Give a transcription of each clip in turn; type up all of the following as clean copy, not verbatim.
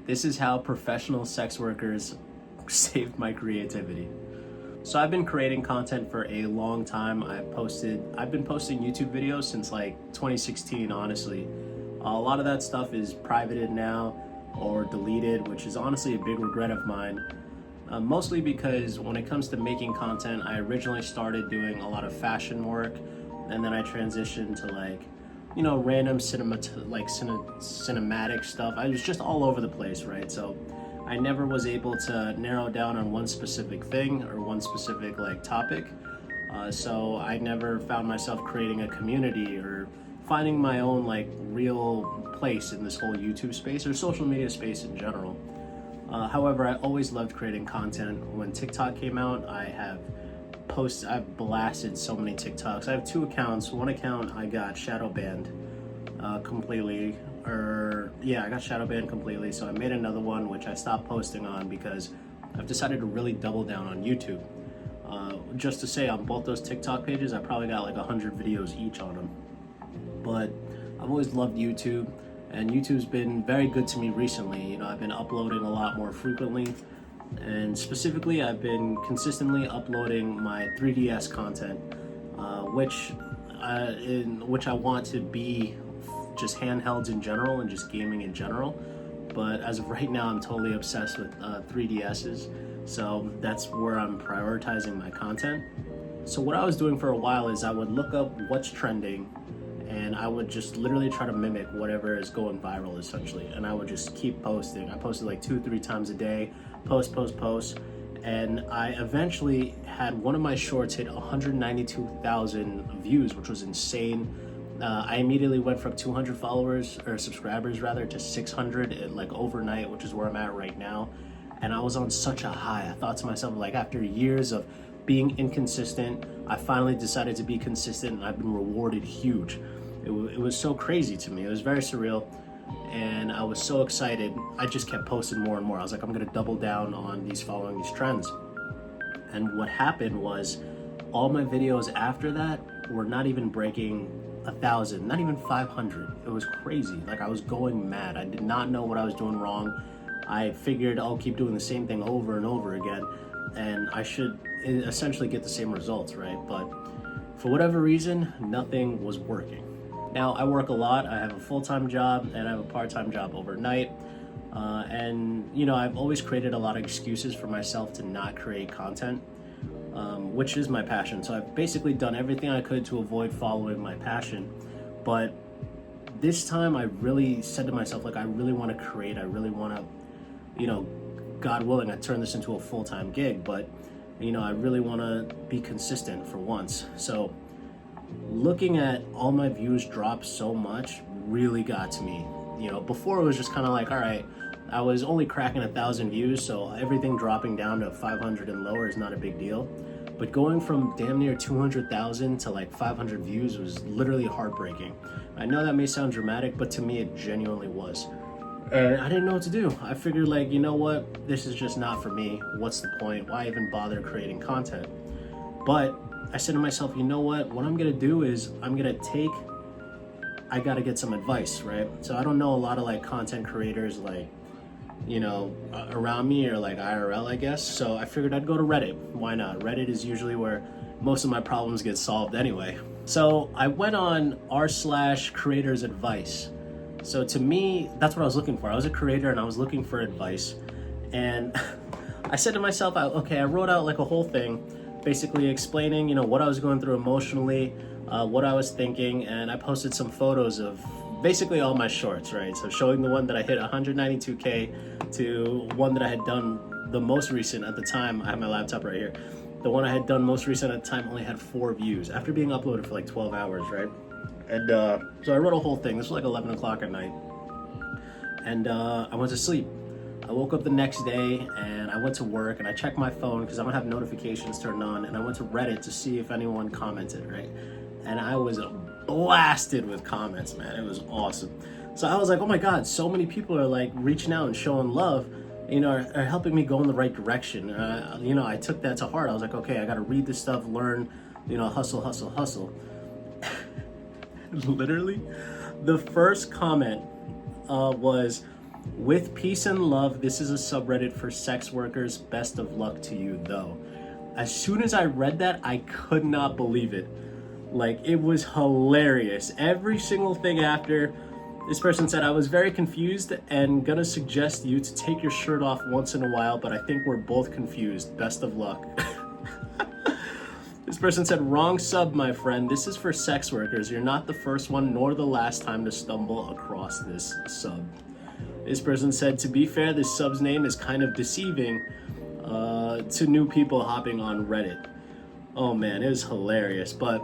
This is how professional sex workers saved my creativity. So I've been creating content for a long time. I've been posting YouTube videos since like 2016, honestly. A lot of that stuff is privated now or deleted, which is honestly a big regret of mine. Mostly because when it comes to making content, I originally started doing a lot of fashion work, and then I transitioned to like, you know, random cinematic stuff. I was just all over the place, right? So I never was able to narrow down on one specific thing or one specific like topic. So I never found myself creating a community or finding my own like real place in this whole YouTube space or social media space in general. However, I always loved creating content. When TikTok came out, I've blasted so many TikToks. I have 2 accounts. One account I got shadow banned completely, I got shadow banned completely. So I made another one, which I stopped posting on because I've decided to really double down on YouTube. Just to say, on both those TikTok pages, I probably got like 100 videos each on them. But I've always loved YouTube, and YouTube's been very good to me recently. You know, I've been uploading a lot more frequently, and specifically I've been consistently uploading my 3DS content, which I want to be just handhelds in general and just gaming in general. But as of right now, I'm totally obsessed with 3DSs, so that's where I'm prioritizing my content. So what I was doing for a while is I would look up what's trending, and I would just literally try to mimic whatever is going viral, essentially. And I would just keep posting. I posted like 2-3 times a day, post. And I eventually had one of my shorts hit 192,000 views, which was insane. I immediately went from 200 subscribers to 600 like overnight, which is where I'm at right now. And I was on such a high. I thought to myself, like, after years of being inconsistent, I finally decided to be consistent, and I've been rewarded huge. It was so crazy to me. It was very surreal, and I was so excited. I just kept posting more and more. I was like, I'm gonna double down on following these trends. And what happened was, all my videos after that were not even breaking 1,000, not even 500. It was crazy. Like, I was going mad. I did not know what I was doing wrong. I figured I'll keep doing the same thing over and over again, and I should essentially get the same results, right? But for whatever reason, nothing was working. Now, I work a lot. I have a full-time job and I have a part-time job overnight. And, you know, I've always created a lot of excuses for myself to not create content, which is my passion. So I've basically done everything I could to avoid following my passion. But this time I really said to myself, like, I really want to create. I really want to, you know, God willing, I turn this into a full-time gig, but, you know, I really want to be consistent for once. So looking at all my views drop so much really got to me. You know, before it was just kind of like, all right, I was only cracking 1,000 views, so everything dropping down to 500 and lower is not a big deal. But going from damn near 200,000 to like 500 views was literally heartbreaking. I know that may sound dramatic, but to me it genuinely was. And I didn't know what to do. I figured, like, you know what? This is just not for me. What's the point? Why even bother creating content? But I said to myself, you know what? What I'm gonna do is I gotta get some advice, right? So I don't know a lot of like content creators, like, you know, around me or like IRL, I guess. So I figured I'd go to Reddit. Why not? Reddit is usually where most of my problems get solved anyway. So I went on r/creators advice. So to me, that's what I was looking for. I was a creator and I was looking for advice. And I said to myself, okay, I wrote out like a whole thing, basically explaining, you know, what I was going through emotionally, what I was thinking, and I posted some photos of basically all my shorts, right? So showing the one that I hit 192K to one that I had done the most recent at the time. I have my laptop right here. The one I had done most recent at the time only had 4 views after being uploaded for like 12 hours, right? And so I wrote a whole thing. This was like 11 o'clock at night. And I went to sleep. I woke up the next day and I went to work and I checked my phone because I don't have notifications turned on, and I went to Reddit to see if anyone commented, right? And I was blasted with comments, man. It was awesome. So I was like, oh my God, so many people are like reaching out and showing love, you know, are helping me go in the right direction. You know, I took that to heart. I was like, okay, I got to read this stuff, learn, you know, hustle. Literally, the first comment was, With peace and love, this is a subreddit for sex workers. Best of luck to you, though. As soon as I read that, I could not believe it. Like, it was hilarious. Every single thing after, this person said, I was very confused and gonna suggest you to take your shirt off once in a while, but I think we're both confused. Best of luck. This person said, wrong sub, my friend. This is for sex workers. You're not the first one nor the last time to stumble across this sub. This person said, to be fair, this sub's name is kind of deceiving to new people hopping on Reddit. Oh man, it was hilarious. But,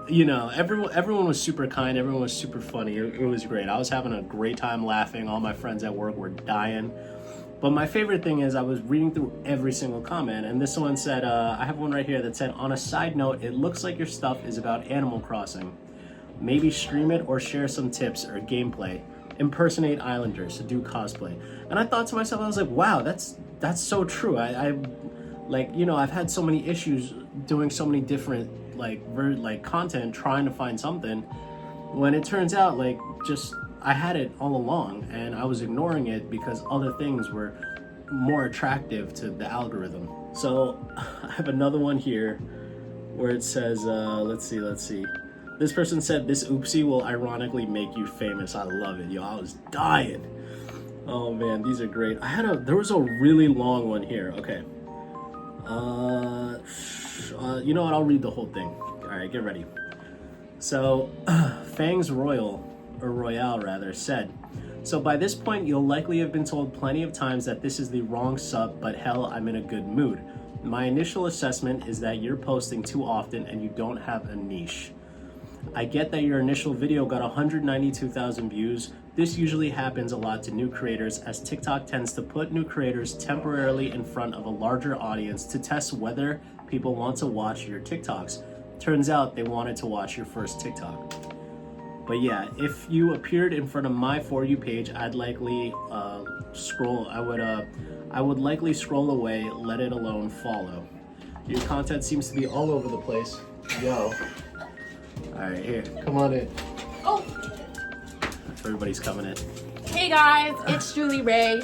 you know, everyone was super kind. Everyone was super funny. It was great. I was having a great time laughing. All my friends at work were dying. But my favorite thing is I was reading through every single comment, and this one said, I have one right here that said, on a side note, it looks like your stuff is about Animal Crossing. Maybe stream it or share some tips or gameplay. Impersonate Islanders, do cosplay. And I thought to myself, I was like, wow, that's so true. I like, you know, I've had so many issues doing so many different like content, trying to find something, when it turns out like just I had it all along and I was ignoring it because other things were more attractive to the algorithm. So I have another one here where it says, let's see. This person said, this oopsie will ironically make you famous. I love it, yo. I was dying. Oh man, these are great. There was a really long one here. Okay. You know what? I'll read the whole thing. All right, get ready. So, Fangs Royale rather, said, so by this point, you'll likely have been told plenty of times that this is the wrong sub, but hell, I'm in a good mood. My initial assessment is that you're posting too often and you don't have a niche. I get that your initial video got 192,000 views. This usually happens a lot to new creators, as TikTok tends to put new creators temporarily in front of a larger audience to test whether people want to watch your TikToks. Turns out they wanted to watch your first TikTok. But yeah, if you appeared in front of my For You page, I'd likely I would likely scroll away, let it alone follow. Your content seems to be all over the place. Yo. Alright, here, come on in. Oh! Everybody's coming in. Hey guys, it's Julie Ray.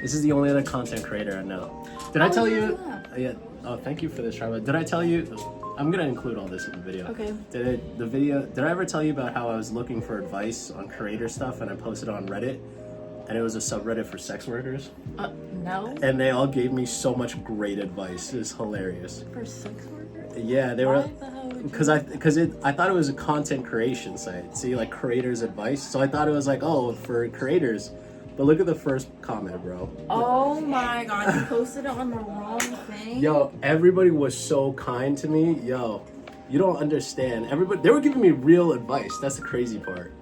This is the only other content creator I know. Did I tell you? Yeah. Oh, thank you for this, Trevor. Did I tell you? I'm gonna include all this in the video. Okay. Did I ever tell you about how I was looking for advice on creator stuff and I posted on Reddit, and it was a subreddit for sex workers? No. And they all gave me so much great advice. It's hilarious. For sex workers? Yeah, they were. Why the hell would you? Because I thought it was a content creation site. See, like creators' advice. So I thought it was like, oh, for creators. But look at the first comment, bro. Oh my god, you posted it on the wrong thing? Yo, everybody was so kind to me. Yo, you don't understand. Everybody, they were giving me real advice. That's the crazy part.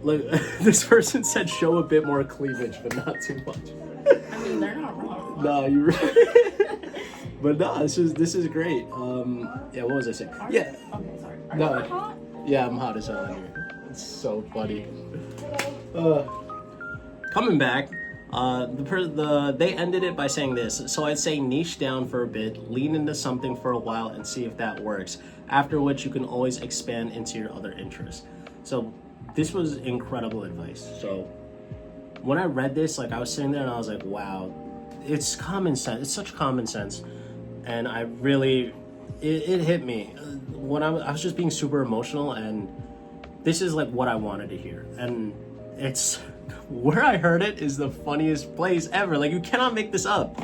Look, this person said show a bit more cleavage, but not too much. I mean, they're not wrong. No, you're right. But no, this is great. Yeah, what was I saying? Yeah. Okay, sorry. Are No. you hot? Yeah, I'm hot as hell in here. It's so funny. Coming back, they ended it by saying this. So I'd say niche down for a bit, lean into something for a while, and see if that works. After which you can always expand into your other interests. So this was incredible advice. So when I read this, like I was sitting there and I was like, wow, it's common sense. It's such common sense, and I really, it hit me when I was just being super emotional, and this is like what I wanted to hear, and it's where I heard it is the funniest place ever. Like, you cannot make this up.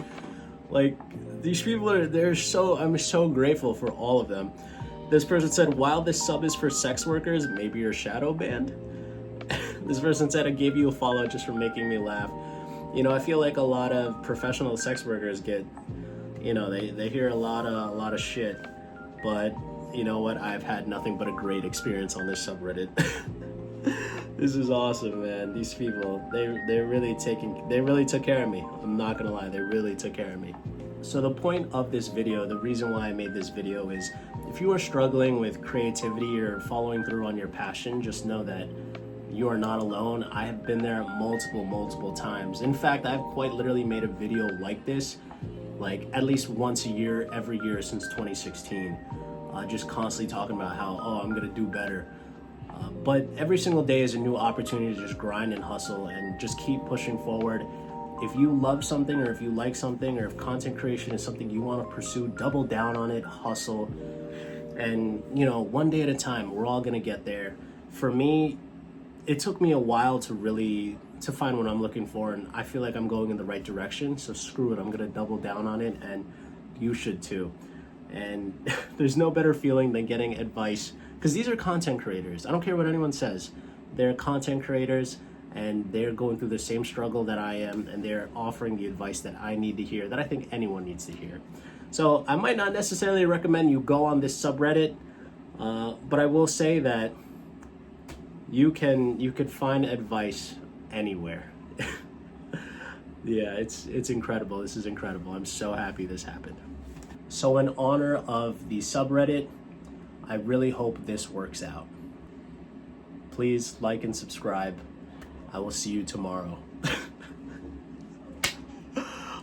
Like, these people I'm so grateful for all of them. This person said, while this sub is for sex workers, maybe you're shadow banned. This person said, I gave you a follow just for making me laugh. You know, I feel like a lot of professional sex workers get, you know, they hear a lot of shit, but you know what? I've had nothing but a great experience on this subreddit. This is awesome, man. These people, they really took care of me. I'm not gonna lie, they really took care of me. So the point of this video, the reason why I made this video is, if you are struggling with creativity or following through on your passion, just know that you are not alone. I have been there multiple times. In fact, I've quite literally made a video like this, like at least once a year, every year since 2016. Just constantly talking about how, oh, I'm gonna do better. But every single day is a new opportunity to just grind and hustle and just keep pushing forward. If you love something, or if you like something, or if content creation is something you want to pursue, double down on it, hustle. And, you know, one day at a time, we're all going to get there. For me, it took me a while to find what I'm looking for, and I feel like I'm going in the right direction. So screw it, I'm going to double down on it, and you should too. And there's no better feeling than getting advice, because these are content creators. I don't care what anyone says. They're content creators, and they're going through the same struggle that I am, and they're offering the advice that I need to hear, that I think anyone needs to hear. So I might not necessarily recommend you go on this subreddit, but I will say that you could find advice anywhere. Yeah, it's incredible. This is incredible. I'm so happy this happened. So in honor of the subreddit, I really hope this works out. Please like and subscribe. I will see you tomorrow.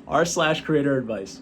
r/creator advice.